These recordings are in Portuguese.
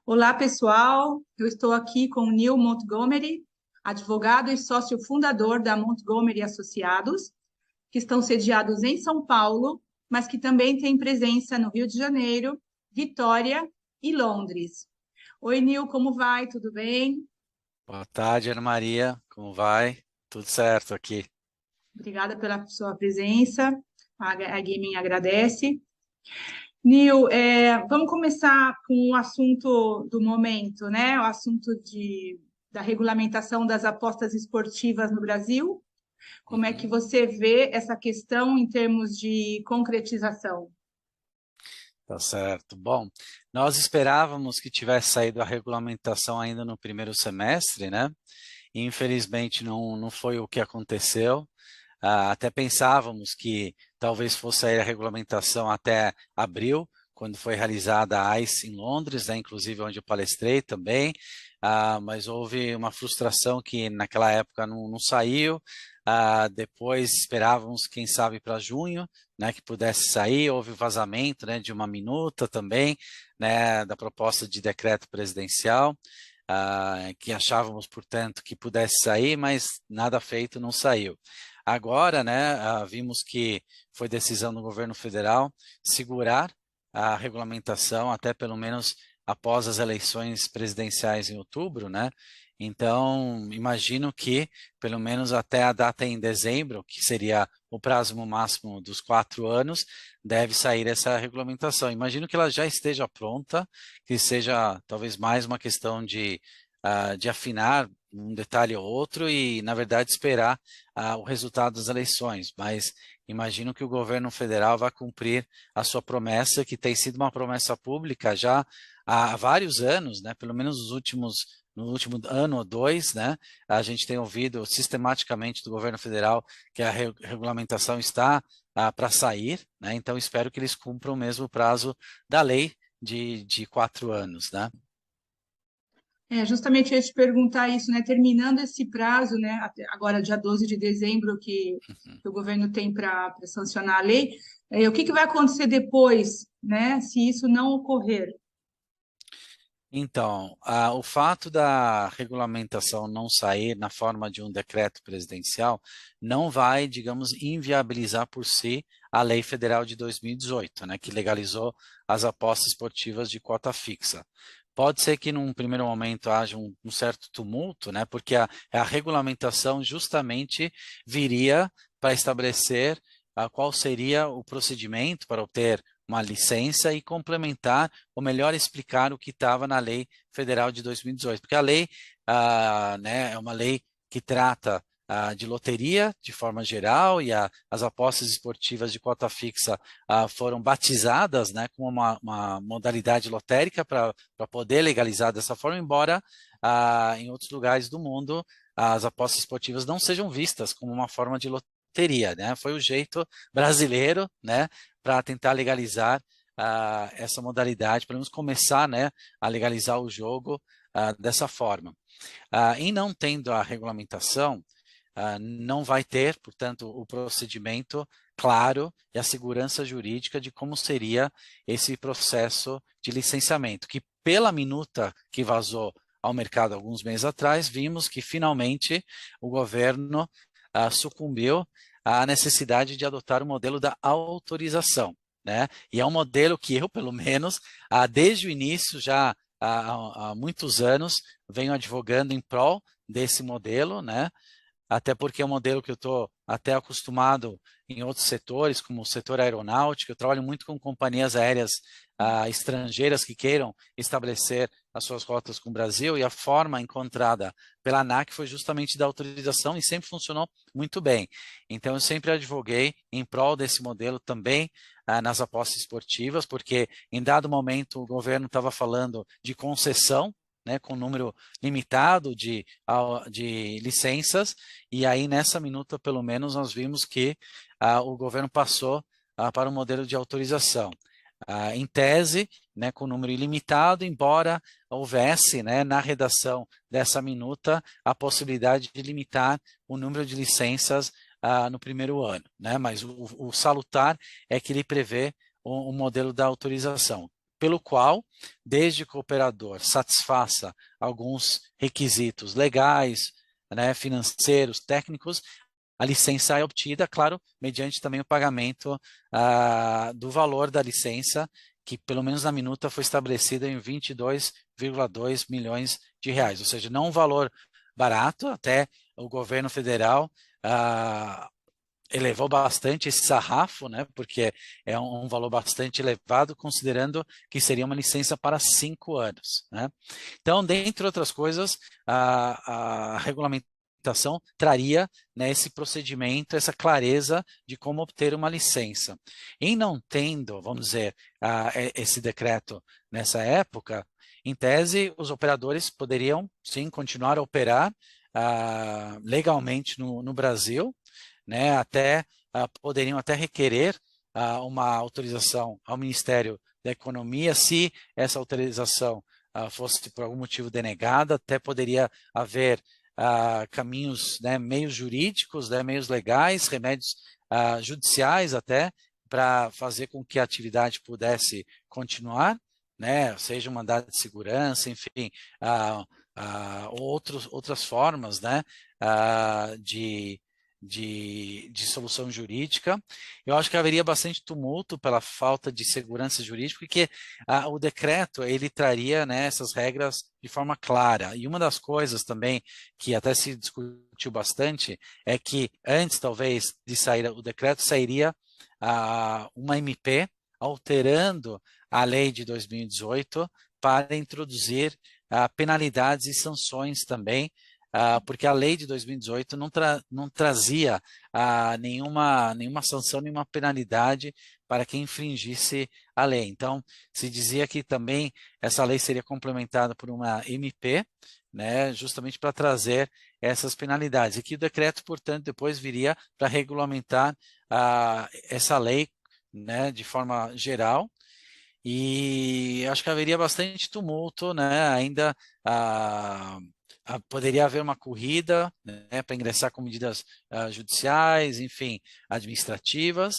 Olá, pessoal. Eu estou aqui com o Neil Montgomery, advogado e sócio fundador da Montgomery Associados, que estão sediados em São Paulo, mas que também têm presença no Rio de Janeiro, Vitória e Londres. Oi, Neil, como vai? Tudo bem? Boa tarde, Ana Maria. Como vai? Tudo certo aqui. Obrigada pela sua presença. A Gaming agradece. Nil, vamos começar com o assunto do momento, né? O assunto da regulamentação das apostas esportivas no Brasil. Como é que Uhum. você vê essa questão em termos de concretização? Tá certo. Bom, nós esperávamos que tivesse saído a regulamentação ainda no primeiro semestre, né? E, infelizmente não foi o que aconteceu. Até pensávamos que talvez fosse sair a regulamentação até abril, quando foi realizada a ICE em Londres, né, inclusive onde eu palestrei também, mas houve uma frustração que naquela época não saiu. Depois esperávamos, quem sabe, para junho, né, que pudesse sair. Houve vazamento, né, de uma minuta também, né, da proposta de decreto presidencial, que achávamos, portanto, que pudesse sair, mas nada feito, não saiu. Agora, né, vimos que foi decisão do governo federal segurar a regulamentação até pelo menos após as eleições presidenciais em outubro, né? Então, imagino que pelo menos até a data em dezembro, que seria o prazo máximo dos 4 anos, deve sair essa regulamentação. Imagino que ela já esteja pronta, que seja talvez mais uma questão de afinar um detalhe ou outro e, na verdade, esperar o resultado das eleições, mas imagino que o governo federal vai cumprir a sua promessa, que tem sido uma promessa pública já há vários anos, né? Pelo menos no último ano ou dois, né? A gente tem ouvido sistematicamente do governo federal que a regulamentação está para sair, né? Então espero que eles cumpram mesmo o prazo da lei de 4 anos, né? Justamente eu ia te perguntar isso, né? Terminando esse prazo, né? Agora, dia 12 de dezembro, que o governo tem para sancionar a lei, o que que vai acontecer depois, né? Se isso não ocorrer? Então, o fato da regulamentação não sair na forma de um decreto presidencial não vai, digamos, inviabilizar por si a Lei Federal de 2018, né, que legalizou as apostas esportivas de cota fixa. Pode ser que num primeiro momento haja um certo tumulto, né, porque a regulamentação justamente viria para estabelecer qual seria o procedimento para obter uma licença e complementar, ou melhor, explicar o que estava na Lei Federal de 2018, porque a lei, né, é uma lei que trata de loteria de forma geral e as apostas esportivas de cota fixa foram batizadas, né, como uma modalidade lotérica para poder legalizar dessa forma, embora em outros lugares do mundo as apostas esportivas não sejam vistas como uma forma de loteria, né? Foi o jeito brasileiro, né, para tentar legalizar essa modalidade, pelo menos começar, né, a legalizar o jogo dessa forma. Em não tendo a regulamentação, não vai ter, portanto, o procedimento claro e a segurança jurídica de como seria esse processo de licenciamento, que pela minuta que vazou ao mercado alguns meses atrás, vimos que finalmente o governo sucumbiu à necessidade de adotar o modelo da autorização, né? E é um modelo que eu, pelo menos, desde o início, já há muitos anos, venho advogando em prol desse modelo, né? Até porque é um modelo que eu estou até acostumado em outros setores, como o setor aeronáutico. Eu trabalho muito com companhias aéreas estrangeiras que queiram estabelecer as suas rotas com o Brasil, e a forma encontrada pela ANAC foi justamente da autorização e sempre funcionou muito bem. Então, eu sempre advoguei em prol desse modelo também nas apostas esportivas, porque em dado momento o governo estava falando de concessão, né, com número limitado de licenças, e aí nessa minuta, pelo menos, nós vimos que o governo passou para o modelo de autorização. Em tese, né, com número ilimitado, embora houvesse, né, na redação dessa minuta a possibilidade de limitar o número de licenças no primeiro ano, né, mas o salutar é que ele prevê o modelo da autorização. pelo qual, desde que o operador satisfaça alguns requisitos legais, né, financeiros, técnicos, a licença é obtida, claro, mediante também o pagamento do valor da licença, que pelo menos na minuta foi estabelecido em 22,2 milhões de reais, ou seja, não um valor barato, até o governo federal elevou bastante esse sarrafo, né, porque é um valor bastante elevado, considerando que seria uma licença para 5 anos. Né? Então, dentre outras coisas, a regulamentação traria, né, esse procedimento, essa clareza de como obter uma licença. Em não tendo, vamos dizer, esse decreto nessa época, em tese, os operadores poderiam, sim, continuar a operar legalmente no Brasil, né, poderiam até requerer uma autorização ao Ministério da Economia, se essa autorização fosse por algum motivo denegada, até poderia haver caminhos, né, meios jurídicos, né, meios legais, remédios judiciais até, para fazer com que a atividade pudesse continuar, né, seja um mandado de segurança, enfim, outras formas, né, de solução jurídica. Eu acho que haveria bastante tumulto pela falta de segurança jurídica, porque o decreto ele traria, né, essas regras de forma clara. E uma das coisas também que até se discutiu bastante é que antes, talvez, de sair o decreto, sairia uma MP alterando a lei de 2018 para introduzir penalidades e sanções também, porque a lei de 2018 não trazia nenhuma sanção, nenhuma penalidade para quem infringisse a lei. Então, se dizia que também essa lei seria complementada por uma MP, né, justamente para trazer essas penalidades, e que o decreto, portanto, depois viria para regulamentar essa lei, né, de forma geral. E acho que haveria bastante tumulto, né? Ainda poderia haver uma corrida, né, para ingressar com medidas judiciais, enfim, administrativas.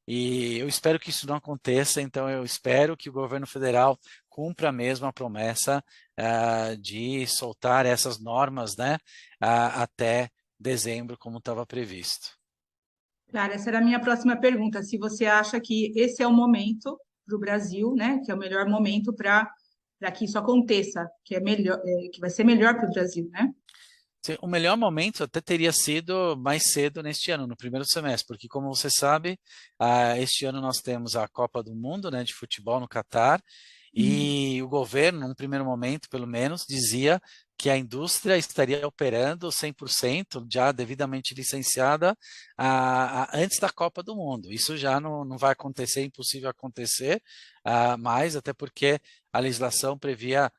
E eu espero que isso não aconteça. Então, eu espero que o governo federal cumpra mesmo a promessa de soltar essas normas, né, até dezembro, como estava previsto. Claro, essa era a minha próxima pergunta. Se você acha que esse é o momento para o Brasil, né? Que é o melhor momento para que isso aconteça, que é melhor, que vai ser melhor para o Brasil, né? O melhor momento até teria sido mais cedo neste ano, no primeiro semestre, porque, como você sabe, este ano nós temos a Copa do Mundo, né, de futebol no Catar, e o governo, num primeiro momento, pelo menos, dizia que a indústria estaria operando 100%, já devidamente licenciada, antes da Copa do Mundo. Isso já não vai acontecer, é impossível acontecer, mais, até porque a legislação previa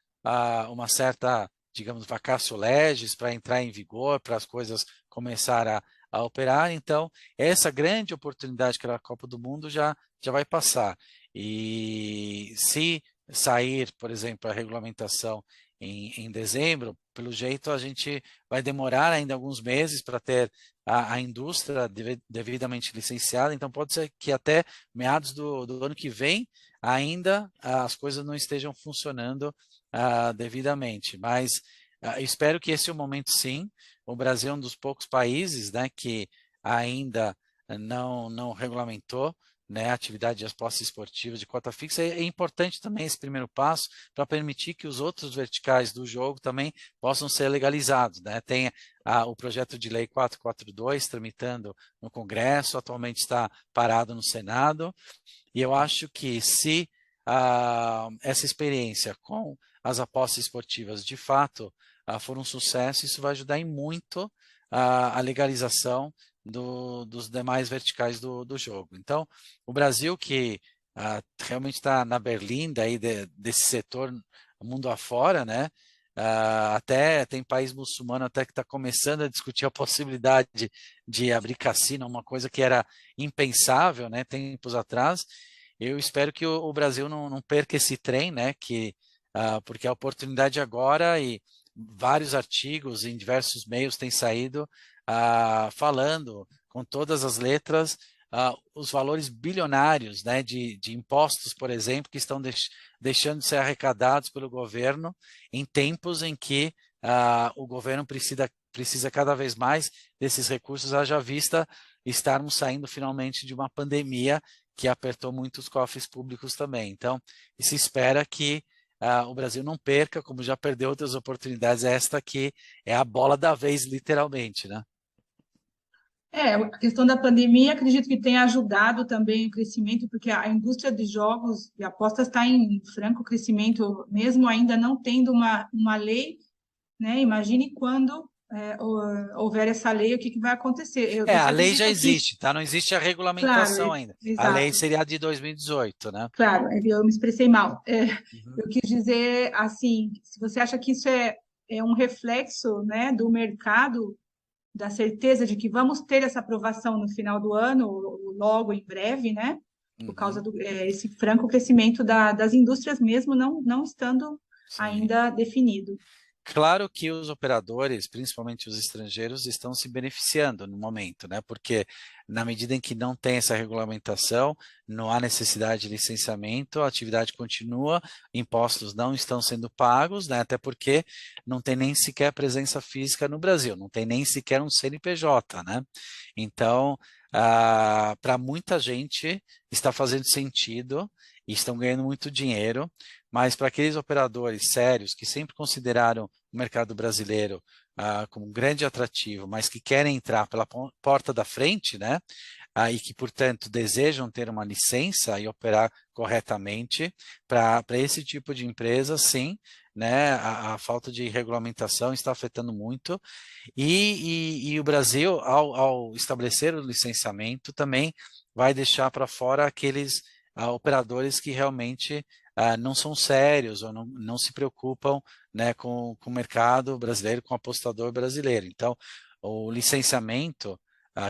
uma certa, digamos, vacatio legis para entrar em vigor, para as coisas começar a operar. Então, essa grande oportunidade que era a Copa do Mundo já vai passar. E se sair, por exemplo, a regulamentação em dezembro, pelo jeito a gente vai demorar ainda alguns meses para ter a indústria devidamente licenciada, então pode ser que até meados do ano que vem ainda as coisas não estejam funcionando devidamente, mas espero que esse é o momento, sim. O Brasil é um dos poucos países, né, que ainda não regulamentou, né, a atividade de apostas esportivas de cota fixa. É importante também esse primeiro passo para permitir que os outros verticais do jogo também possam ser legalizados. Né? Tem o projeto de lei 442 tramitando no Congresso, atualmente está parado no Senado, e eu acho que se essa experiência com as apostas esportivas de fato for um sucesso, isso vai ajudar em muito a legalização dos demais verticais do jogo. Então, o Brasil, que realmente está na berlinda aí desse setor mundo afora, né? Até tem país muçulmano até que está começando a discutir a possibilidade de abrir cassino, uma coisa que era impensável, né, tempos atrás. Eu espero que o Brasil não perca esse trem, né, porque a oportunidade agora, e vários artigos em diversos meios têm saído falando com todas as letras os valores bilionários, né, de impostos, por exemplo, que estão deixando de ser arrecadados pelo governo em tempos em que o governo precisa cada vez mais desses recursos, haja vista estarmos saindo finalmente de uma pandemia que apertou muito os cofres públicos também. Então, se espera que o Brasil não perca, como já perdeu outras oportunidades, esta que é a bola da vez, literalmente, né? A questão da pandemia, acredito que tenha ajudado também o crescimento, porque a indústria de jogos e apostas está em franco crescimento, mesmo ainda não tendo uma lei, né? Imagine quando houver essa lei, o que que vai acontecer. A Você lei já acredita que, existe, tá? Não existe a claro, regulamentação ainda. A lei exato, seria a de 2018, né? claro, eu me expressei mal. Uhum. Eu quis dizer assim, se você acha que isso é um reflexo, né, do mercado, da certeza de que vamos ter essa aprovação no final do ano, ou logo em breve, né? Por causa Uhum. do esse franco crescimento das indústrias, mesmo não estando Sim. ainda definido. Claro que os operadores, principalmente os estrangeiros, estão se beneficiando no momento, né? Porque na medida em que não tem essa regulamentação, não há necessidade de licenciamento, a atividade continua, impostos não estão sendo pagos, né? Até porque não tem nem sequer presença física no Brasil, não tem nem sequer um CNPJ, né? Então, para muita gente está fazendo sentido e estão ganhando muito dinheiro, mas para aqueles operadores sérios que sempre consideraram o mercado brasileiro como um grande atrativo, mas que querem entrar pela porta da frente, né? E que, portanto, desejam ter uma licença e operar corretamente, para esse tipo de empresa, sim, né? A falta de regulamentação está afetando muito. E o Brasil, ao estabelecer o licenciamento, também vai deixar para fora aqueles operadores que realmente não são sérios ou não se preocupam, né, com o mercado brasileiro, com o apostador brasileiro. Então, o licenciamento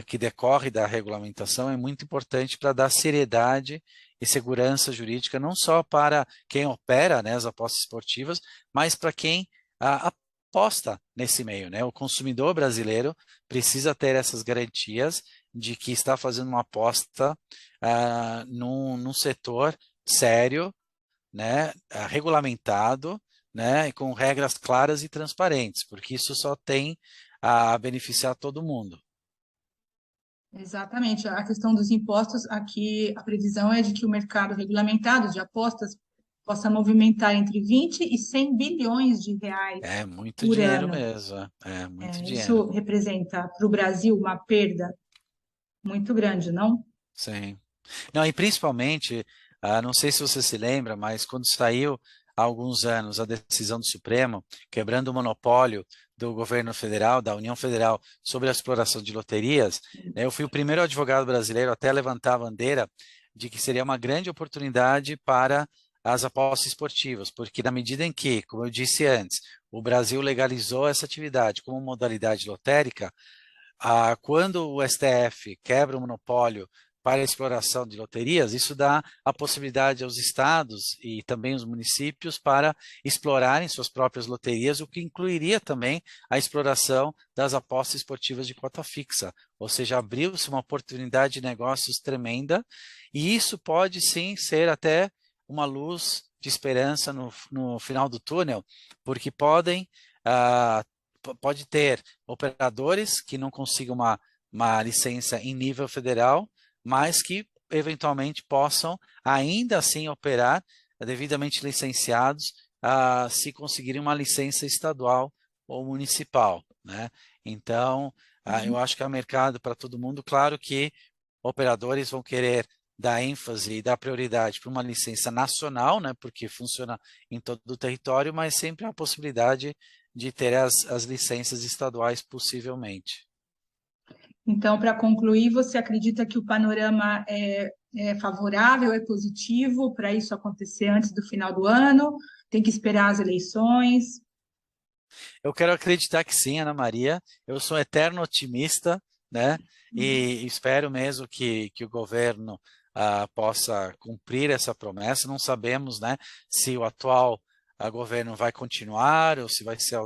que decorre da regulamentação é muito importante para dar seriedade e segurança jurídica, não só para quem opera, né, as apostas esportivas, mas para quem aposta nesse meio, né? O consumidor brasileiro precisa ter essas garantias de que está fazendo uma aposta num setor sério, né, regulamentado, né, e com regras claras e transparentes, porque isso só tem a beneficiar todo mundo. Exatamente. A questão dos impostos, aqui a previsão é de que o mercado regulamentado de apostas possa movimentar entre 20 e 100 bilhões de reais É muito por dinheiro ano. mesmo, é muito dinheiro. Isso representa para o Brasil uma perda muito grande, não? Sim. Não, e principalmente, não sei se você se lembra, mas quando saiu há alguns anos a decisão do Supremo, quebrando o monopólio do governo federal, da União Federal, sobre a exploração de loterias, né, eu fui o primeiro advogado brasileiro até a levantar a bandeira de que seria uma grande oportunidade para as apostas esportivas, porque na medida em que, como eu disse antes, o Brasil legalizou essa atividade como modalidade lotérica, quando o STF quebra o monopólio para a exploração de loterias, isso dá a possibilidade aos estados e também os municípios para explorarem suas próprias loterias, o que incluiria também a exploração das apostas esportivas de cota fixa, ou seja, abriu-se uma oportunidade de negócios tremenda, e isso pode sim ser até uma luz de esperança no final do túnel, porque pode ter operadores que não consigam uma licença em nível federal, mas que eventualmente possam ainda assim operar devidamente licenciados, se conseguirem uma licença estadual ou municipal, né? Então, eu acho que há mercado para todo mundo. Claro que operadores vão querer dar ênfase e dar prioridade para uma licença nacional, né, porque funciona em todo o território, mas sempre há a possibilidade de ter as licenças estaduais possivelmente. Então, para concluir, você acredita que o panorama é favorável, é positivo para isso acontecer antes do final do ano? Tem que esperar as eleições? Eu quero acreditar que sim, Ana Maria. Eu sou um eterno otimista, né? E espero mesmo que o governo possa cumprir essa promessa. Não sabemos, né, se o atual governo vai continuar ou se vai ser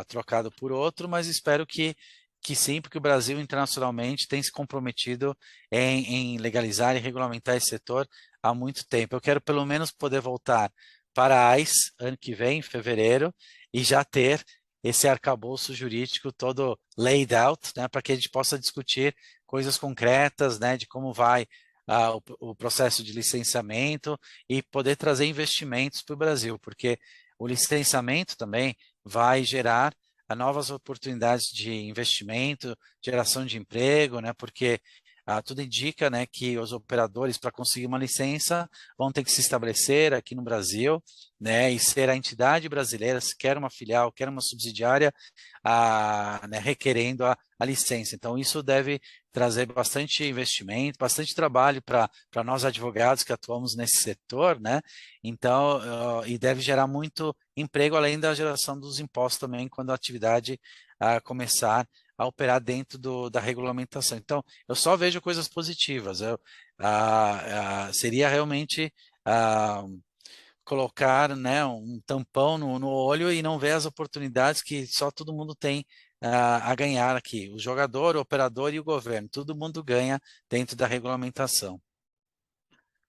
trocado por outro, mas espero que que sim, porque o Brasil internacionalmente tem se comprometido em legalizar e regulamentar esse setor há muito tempo. Eu quero pelo menos poder voltar para a AIS ano que vem, em fevereiro, e já ter esse arcabouço jurídico todo laid out, né, para que a gente possa discutir coisas concretas, né, de como vai o processo de licenciamento e poder trazer investimentos para o Brasil, porque o licenciamento também vai gerar novas oportunidades de investimento, geração de emprego, né? Porque tudo indica, né, que os operadores, para conseguir uma licença, vão ter que se estabelecer aqui no Brasil, né, e ser a entidade brasileira, se quer uma filial, quer uma subsidiária, né, requerendo a licença. Então, isso deve trazer bastante investimento, bastante trabalho para nós advogados que atuamos nesse setor, né? Então, e deve gerar muito emprego, além da geração dos impostos também, quando a atividade começar a operar dentro da regulamentação. Então, eu só vejo coisas positivas. Seria realmente colocar, né, um tampão no olho e não ver as oportunidades que só todo mundo tem a ganhar aqui. O jogador, o operador e o governo. Todo mundo ganha dentro da regulamentação.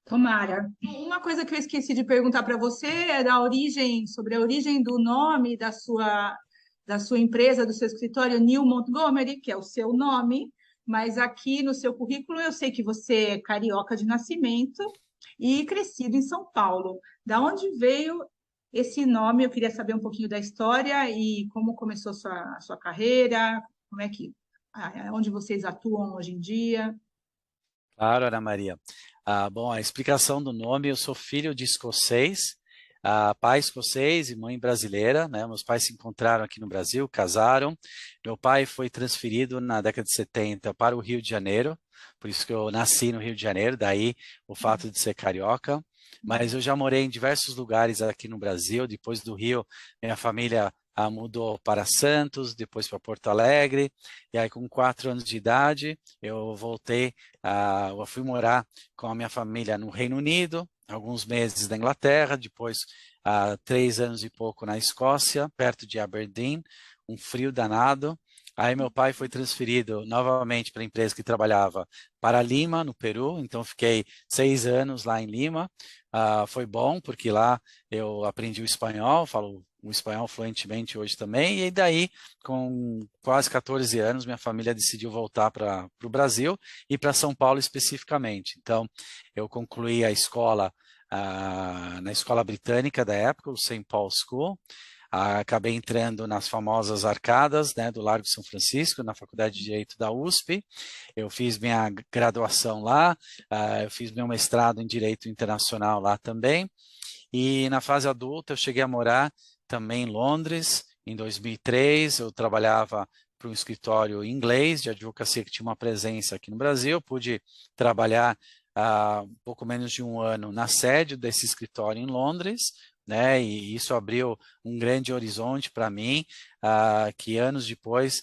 Tomara. Uma coisa que eu esqueci de perguntar para você é da origem, sobre a origem do nome da sua empresa, do seu escritório, New Montgomery, que é o seu nome, mas aqui no seu currículo eu sei que você é carioca de nascimento e crescido em São Paulo. Da onde veio esse nome? Eu queria saber um pouquinho da história e como começou a sua carreira, como é que, onde vocês atuam hoje em dia. Claro, Ana Maria. Bom, a explicação do nome, eu sou filho de escocês, pai escocês e mãe brasileira, né? Meus pais se encontraram aqui no Brasil, casaram. Meu pai foi transferido na década de 70 para o Rio de Janeiro, por isso que eu nasci no Rio de Janeiro, daí o fato de ser carioca. Mas eu já morei em diversos lugares aqui no Brasil. Depois do Rio, minha família mudou para Santos, depois para Porto Alegre, e aí com 4 anos de idade eu voltei, eu fui morar com a minha família no Reino Unido, alguns meses na Inglaterra, depois 3 anos e pouco na Escócia, perto de Aberdeen, um frio danado. Aí meu pai foi transferido novamente para a empresa que trabalhava para Lima, no Peru, então fiquei 6 anos lá em Lima. Foi bom, porque lá eu aprendi o espanhol, falo o espanhol fluentemente hoje também, e daí, com quase 14 anos, minha família decidiu voltar para o Brasil e para São Paulo especificamente. Então, eu concluí a escola na escola britânica da época, o St. Paul School. Acabei entrando nas famosas arcadas, né, do Largo de São Francisco, na Faculdade de Direito da USP. Eu fiz minha graduação lá, eu fiz meu mestrado em Direito Internacional lá também. E na fase adulta eu cheguei a morar também em Londres. Em 2003 eu trabalhava para um escritório inglês de advocacia que tinha uma presença aqui no Brasil. Pude trabalhar um pouco menos de um ano na sede desse escritório em Londres, né? E isso abriu um grande horizonte para mim, que anos depois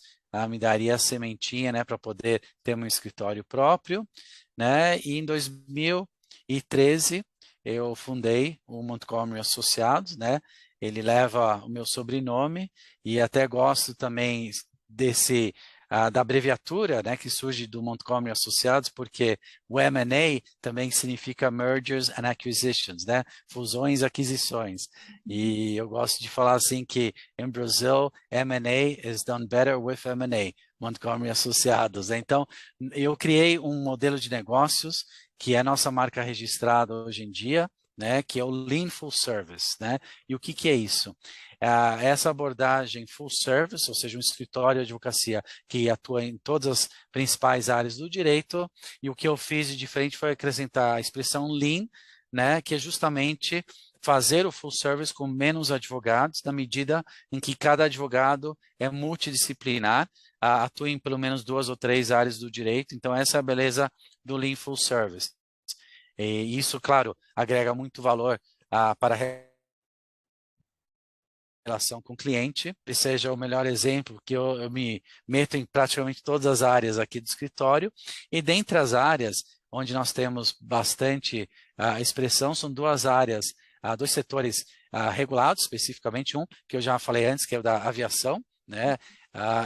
me daria a sementinha, né, para poder ter um escritório próprio, né? E em 2013 eu fundei o Montgomery Associados, né? Ele leva o meu sobrenome e até gosto também desse da abreviatura, né, que surge do Montgomery Associados, porque o M&A também significa Mergers and Acquisitions, né, fusões e aquisições. E eu gosto de falar assim que em Brasil M&A is done better with M&A, Montgomery Associados. Então, eu criei um modelo de negócios que é a nossa marca registrada hoje em dia, né, que é o Lean Full Service, né? E o que é isso? Essa abordagem full service, ou seja, um escritório de advocacia que atua em todas as principais áreas do direito, e o que eu fiz de diferente foi acrescentar a expressão Lean, né, que é justamente fazer o full service com menos advogados, na medida em que cada advogado é multidisciplinar, atua em pelo menos 2 ou 3 áreas do direito. Então, essa é a beleza do Lean Full Service. E isso, claro, agrega muito valor para a relação com o cliente, e seja o melhor exemplo, que eu me meto em praticamente todas as áreas aqui do escritório, e dentre as áreas onde nós temos bastante expressão, são 2 áreas, 2 setores regulados, especificamente um, que eu já falei antes, que é o da aviação, né?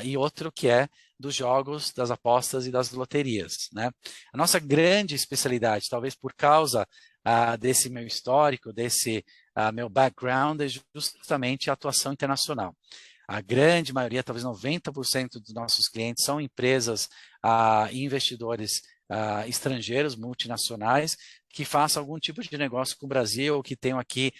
e outro que é dos jogos, das apostas e das loterias, né? A nossa grande especialidade, talvez por causa desse meu histórico, desse meu background, é justamente a atuação internacional. A grande maioria, talvez 90% dos nossos clientes são empresas e investidores estrangeiros, multinacionais, que façam algum tipo de negócio com o Brasil, ou que tenham aqui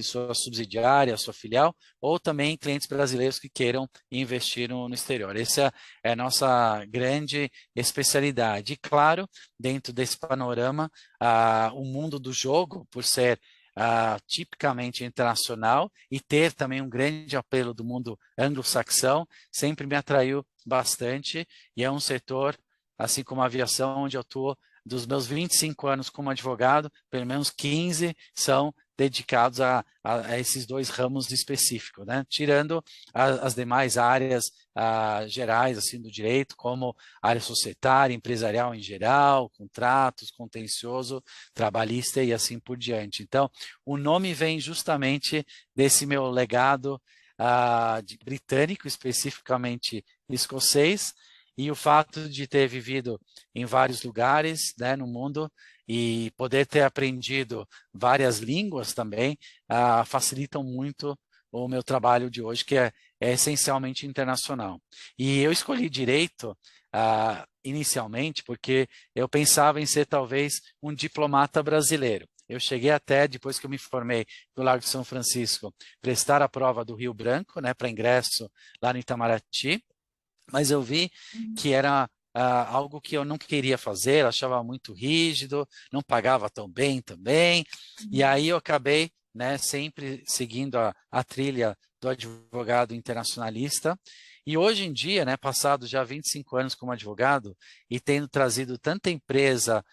sua subsidiária, a sua filial, ou também clientes brasileiros que queiram investir no exterior. Essa é a nossa grande especialidade. E, claro, dentro desse panorama, o mundo do jogo, por ser tipicamente internacional e ter também um grande apelo do mundo anglo-saxão, sempre me atraiu bastante, e é um setor, assim como a aviação, onde eu estou dos meus 25 anos como advogado, pelo menos 15 são dedicados a esses dois ramos específicos, né? Tirando as demais áreas gerais assim do direito, como área societária, empresarial em geral, contratos, contencioso, trabalhista e assim por diante. Então, o nome vem justamente desse meu legado britânico, especificamente escocês, e o fato de ter vivido em vários lugares, né, no mundo, e poder ter aprendido várias línguas também, facilitam muito o meu trabalho de hoje, que é essencialmente internacional. E eu escolhi direito inicialmente porque eu pensava em ser talvez um diplomata brasileiro. Eu cheguei até, depois que eu me formei no Largo de São Francisco, prestar a prova do Rio Branco, né, para ingresso lá no Itamaraty, mas eu vi que era algo que eu não queria fazer, achava muito rígido, não pagava tão bem também, e aí eu acabei, né, sempre seguindo a trilha do advogado internacionalista, e hoje em dia, né, passado já 25 anos como advogado, e tendo trazido tanta empresa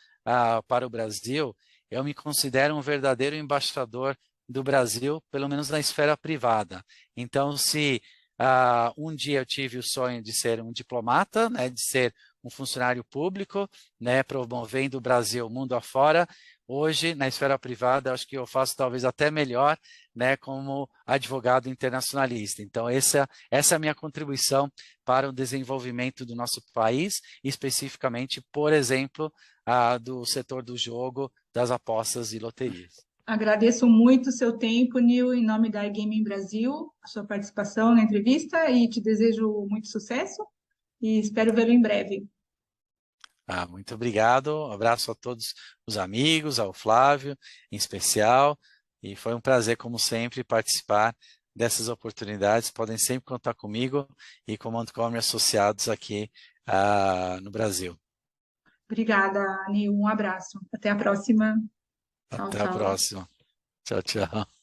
para o Brasil, eu me considero um verdadeiro embaixador do Brasil, pelo menos na esfera privada. Então, se um dia eu tive o sonho de ser um diplomata, né, de ser um funcionário público, né, promovendo o Brasil mundo afora. Hoje, na esfera privada, acho que eu faço talvez até melhor, né, como advogado internacionalista. Então, essa é a minha contribuição para o desenvolvimento do nosso país, especificamente, por exemplo, do setor do jogo, das apostas e loterias. Agradeço muito o seu tempo, Nil, em nome da iGaming Brasil, a sua participação na entrevista e te desejo muito sucesso e espero vê-lo em breve. Muito obrigado, um abraço a todos os amigos, ao Flávio em especial, e foi um prazer, como sempre, participar dessas oportunidades. Podem sempre contar comigo e com o Montgomery Associados aqui no Brasil. Obrigada, Nil, um abraço. Até a próxima. Tchau, Até a tchau. próxima. Tchau, tchau.